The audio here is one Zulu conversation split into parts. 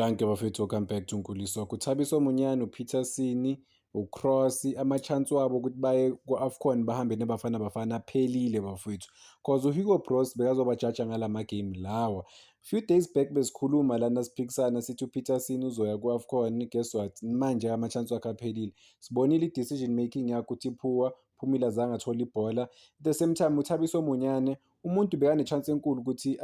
Danke bafethu, welcome back to Nkuliso. UThabiso Munyane, uPeterson, uCross, ama-chance wabo ukuthi baye ku-AFCON bahambe neBafana Bafana aphelile bafethu. Cause uHugo Broos bekazobajaja ngala game lawa. Few days back besikhuluma lana siphikisana sithi uPeterson uzoya ku-AFCON. Guess what? Manje ama-chance wakhe aphelile. Sibonile i-decision making yakhe ukuthi iphuwa, Phumile azange athole ibhola. At the same time uThabiso Munyane umuntu bekane-chance enkulu ukuthi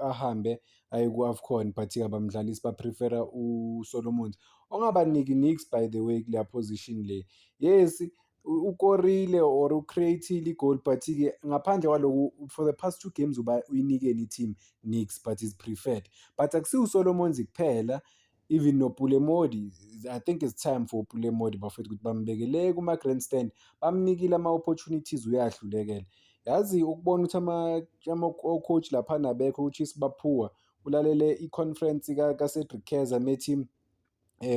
ahambe aye ku-AFCON but-ke abamdlalisi baprefera uSolomons. Ongabaniki nix by the way kuleya position le. Yes, ukorile or ucreate-ile i-goal but-ke ngaphandle kwaloku for the past 2 games uyinikeni i-team nix but is preferred. But akusiwo uSolomons kuphela, even noPulemodi. I think it's time for uPulemodi bafethu ukuthi bambekele kuma-grandstand, bamnikile ama-opportunities uyahlulekela. Yazi ukubona ukuthi ama-coach laphana abekho uChisi baphuwa, ulalele i-conference kaCedric Keza methi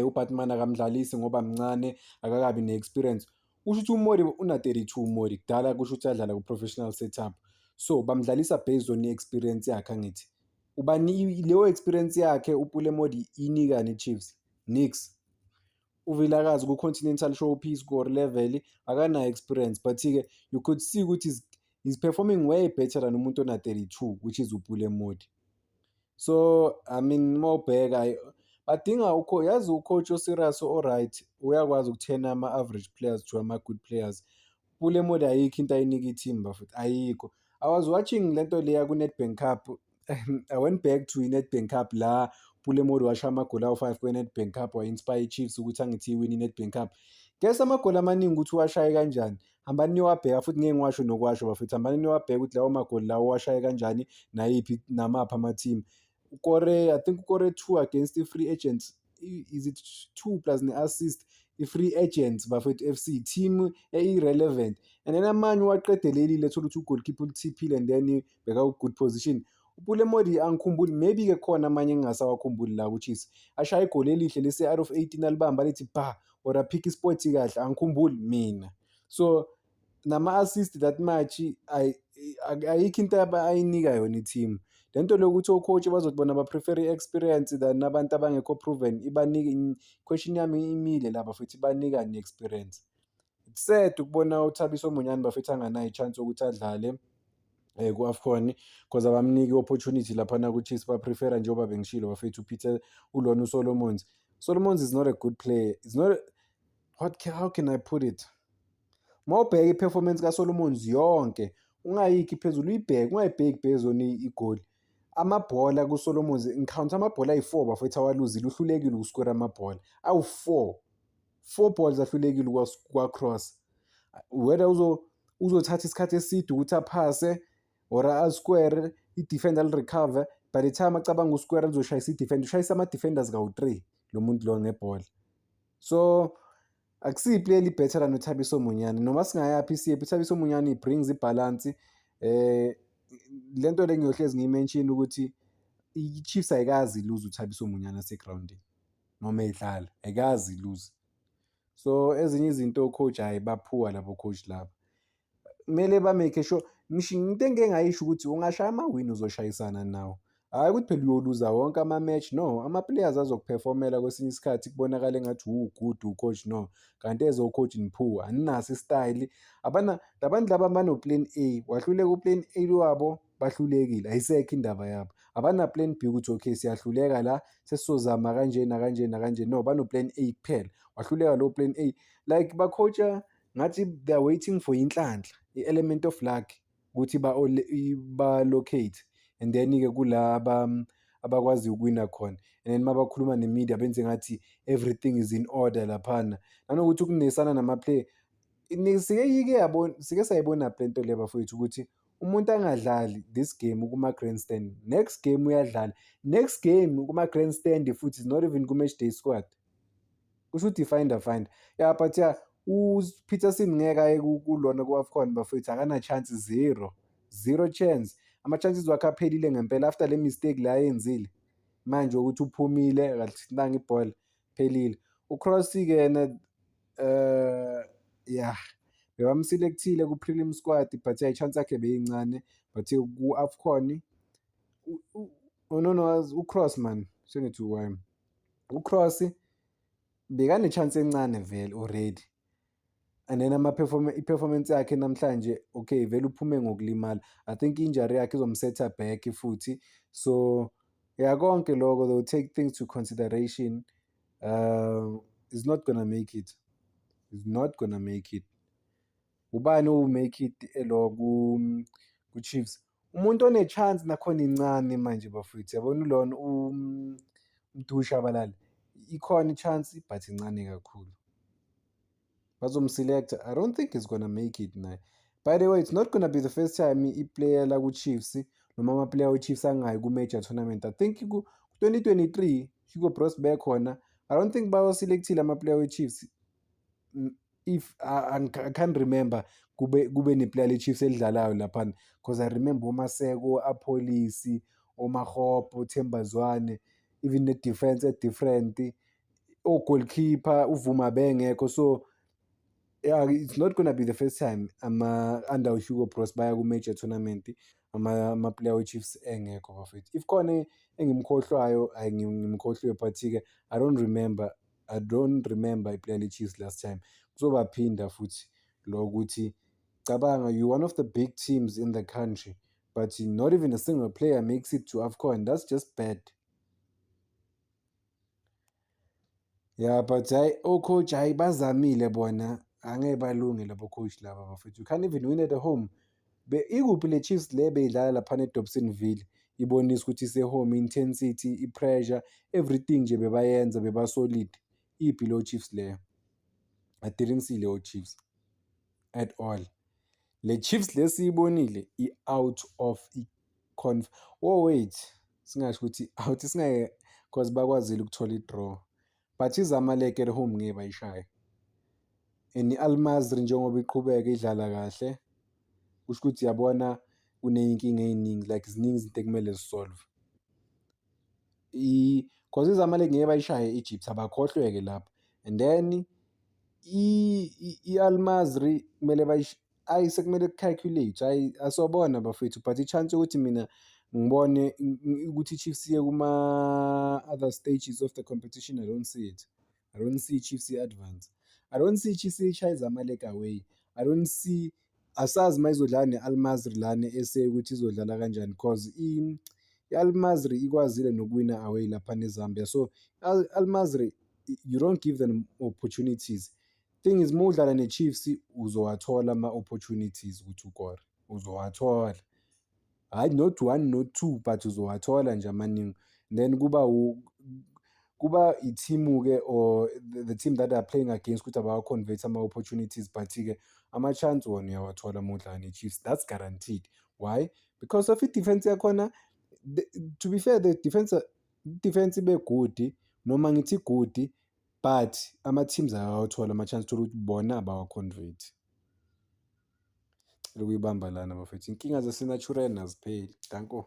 uBatman akamdlalisi ngoba mncane akakabi ne-experience. Kusho ukuthi uModi una-32 uModi, kudala kusho ukuthi adlala ku-professional setup. So bamdlalisa based on i-experience yakhe angithi. Leyo experience yakhe uPulemodi inikani i-Chiefs? Nix. uVilakazi ku-Continental Showpiece score level akanayo experience but-ke you could see ukuthi he's performing way better than umuntu ona-32 which is uPulemodi. So I mean mawubheka badinga yazi ucoach o-serious o-right uyakwazi ukuthena ama-average players to ama-good players. Pulemodi ayikho into ayinika i-team bafethu, ayikho. I was watching lento leya ku-Nedbank Cup. I went back to i-Nedbank Cup la Pulemodi washaya amagoli awu-5 kwe-Nedbank Cup wa-inspire i-Chiefs ukuthi angithi iwine i-Nedbank Cup. Guess amagoli amaningi ukuthi uwashaye kanjani. Hambani niwabheka futhi ngeke ngiwasho nokwasho bafethu. Hambani niwabheka ukuthi lawo magoli lawo uwashaye kanjani namaphi ama-team. I think ukore 2 against i-free agents. Is it 2 plus ne-assist? I-free agents bafethu FC team irrelevant. And then amanye waqedelelile thola ukuthi ugoalkeeper ulithiphile and then beka ku-good position. uPulemodi angikhumbuli, maybe-ke khona amanye engingasawakhumbuli la kuChiefs. Ashaya igoli elihle lese out of 18 alibamba lithi ba or aphike isport kahle, angikhumbuli mina. So nama-assist that much ayikho into ayinika yona i-team. Lento lokuthi o-coach bazobona baprefer i-experience than abantu abangekho proven ibanike question yami imile laba futhi ibanika ne-experience. It's sad ukubona uThabiso Munyane bafethu anganayo i-chance yokuthi adlale ku-AFCON because abamniki i-opportunity laphana ku-Chiefs baprefera njengoba bengishilo bafethu ulona uSolomons. Solomons is not a good player. It's not how can I put it? Mawubheka i-performance kaSolomons yonke ungayikhi phezulu uyibheke, ungayibheki based on igoli. Amabhola kuSolomons ngikhawunta amabhola ayi-4 bafethu awaluzile, uhlulekile ukuscore amabhola awu-4. 4 balls ahlulekile kwa-cross. Whether uzothatha isikhathi eside ukuthi aphase or asquare, i-defender li-recover. By the time acabanga usquare lizoshayisa i-defender, ushayisa ama-defenders kawu-3 lo muntu lo ngebhola. So akusiyi player li-better than uThabiso Munyane. Noma singayaphi siyephi, uThabiso Munyane brings i-balance. Lento le ngiyohlezi ngiyi-mention ukuthi i-Chiefs ayikazi lose uThabiso Munyane asegroundini noma edlala, ayikazi lose. So ezinye izinto o-coach hayi baphuwa labo coach labo. Kumele ba-make sure into engeke ngayisho ukuthi ungashaya amawini uzoshayisana nawo. Hhayi ukuthi phela uyoluza wonke ama-match, no. Ama-players azokuphefomela kwesinye isikhathi kubonakala engathi good u-coach, no. Kanti ezo-coach niphuwa, aninaso i-style. Labantu laba bano-plan A, wahluleka u-plan A wabo bahlulekile, ayisekho indaba yabo. Abana-plan B ukuthi okay siyahluleka la sesizozama kanje nakanje nakanje, no. Bano-plan A kuphela, wahluleka lo plan A. Like ba-coach-a ngathi they are waiting for inhlanhla, i-element of luck ukuthi ba-locate and then-ke kula abakwazi ukuwina khona. And then mabakhuluma ne-media benze ngathi everything is in order laphana. Nanokuthi ukunesana nama-player. Sike sayibona le nto le bafowethu ukuthi umuntu angadlali this game kuma-grandstand, next game uyadlala. Next game kuma-grandstand futhi is not even ku-match day squad. Kusho ukuthi finder. Yeah, but yeah, uPeterson ngeke aye kulona ku-AFCON bafethu, akana-chance, zero chance. Ama-chances wakhe aphelile ngempela after le mistake la ayenzile. Manje ukuthi uphumile akathintanga ibhola, phelile. uCross-ke yena yeah bebamselekthile ku-prelim squad but i-chance yakhe beyincane but ku-AFCON no uCross man sengithi why uCross bekane-chance encane vele already, and then i-performance yakhe namhlanje okay vele uphume ngokulimala. I think i-injury yakhe izomsetha back futhi, so yeah, konke lokho they'll take things to consideration. Is not gonna make it, is not gonna make it. Ubani owu-make it lo ku-Chiefs? Umuntu one-chance nakhona incane manje bafowethu, yabona lona uMdumo Shabalala, ikhona i-chance but incane kakhulu. Bazomselect, I don't think he's gonna make it naye. By the way, it's not gonna be the first time i-player laku-Chiefs noma ama-player we-Chiefs angayi ku-major tournament. I think ku-2023 Hugo Broos bekhona, I don't think bawaselekthile ama-player we-Chiefs. If I can't remember kube neplayer le-Chiefs elidlalayo laphana, because I remember oMaseko, aPholisi, oMakgopo, Themba Zwane, even ne-defense different, o-goalkeeper uVuma bengekho. So yeah, it's not gonna be the first time under Hugo Broos baya ku-major tournament ama-player we-Chiefs engekho bafethu. If khona engimkhohlwayo ngimkhohlwe, but-ke I don't remember iplayer le-Chiefs last time. Kuzobaphinda futhi lo ukuthi cabanga, you one of the big teams in the country, but not even a single player makes it to AFCON. That's just bad. Yeah, but coach hayi bazamile bona, angeke balunge labo coach laba bafethu. You can't even win at the home. Ikuphi le Chiefs le beyidlala laphana eDobsonville, ibonisa ukuthi ise-home, intensity, i-pressure, everything nje bebayenza, beba-solid. Iphi lo Chiefs leyo? I didn't see leyo Chiefs at all. Le Chiefs lesiyibonile i-out of oh wait, singasho ukuthi out singaye, because bakwazile ukuthola i-draw, but iZamalek at home ngeke bayishaye. And i-Al-Masri njengoba iqhubeka idlala kahle, kusho ukuthi yabona kuney'nkinga ey'ningi, like ziningi izinto ekumele zisolve. Because iZamalek ngeke bayishaye i-Egypt, abakhohlweke lapho. And then i-Al-Masri kumele ayi sekumele ku-calculate, hayi asobona bafethu, but i-chance yokuthi mina ngibone ukuthi i-Chiefs iye kuma-other stages of the competition, I don't see it. I don't see i-Chiefs i-advance. I don't see i-Chiefs ishaye iZamalek away. I don't see, asazi uma izodlala ne-Al-Masri lana ukuthi izodlala kanjani, because i-Al-Masri ikwazile nokuwina away laphana eZambia. So Al-Masri, you don't give them opportunities. Thing is, uma udlala ne-Chiefs uzowathola ama-opportunities ukuthi ukore, uzowathola. Hayi not one not two, but uzowathola nje amaningi. Then kuba i-team-ke or the team that are playing against ukuthi abawa-convert ama-opportunities, but-ke ama-chance wona uyawathola uma udlala ne-Chiefs, that's guaranteed. Why? Because of i-defense yakhona, to be fair, the defense ibe good, noma ngithi good, but ama-teams ayawathola ama-chance ukuthi bona abawa-convert. Lokuyibamba lana bafethu, inkinga zase-natural azipheli. Danko.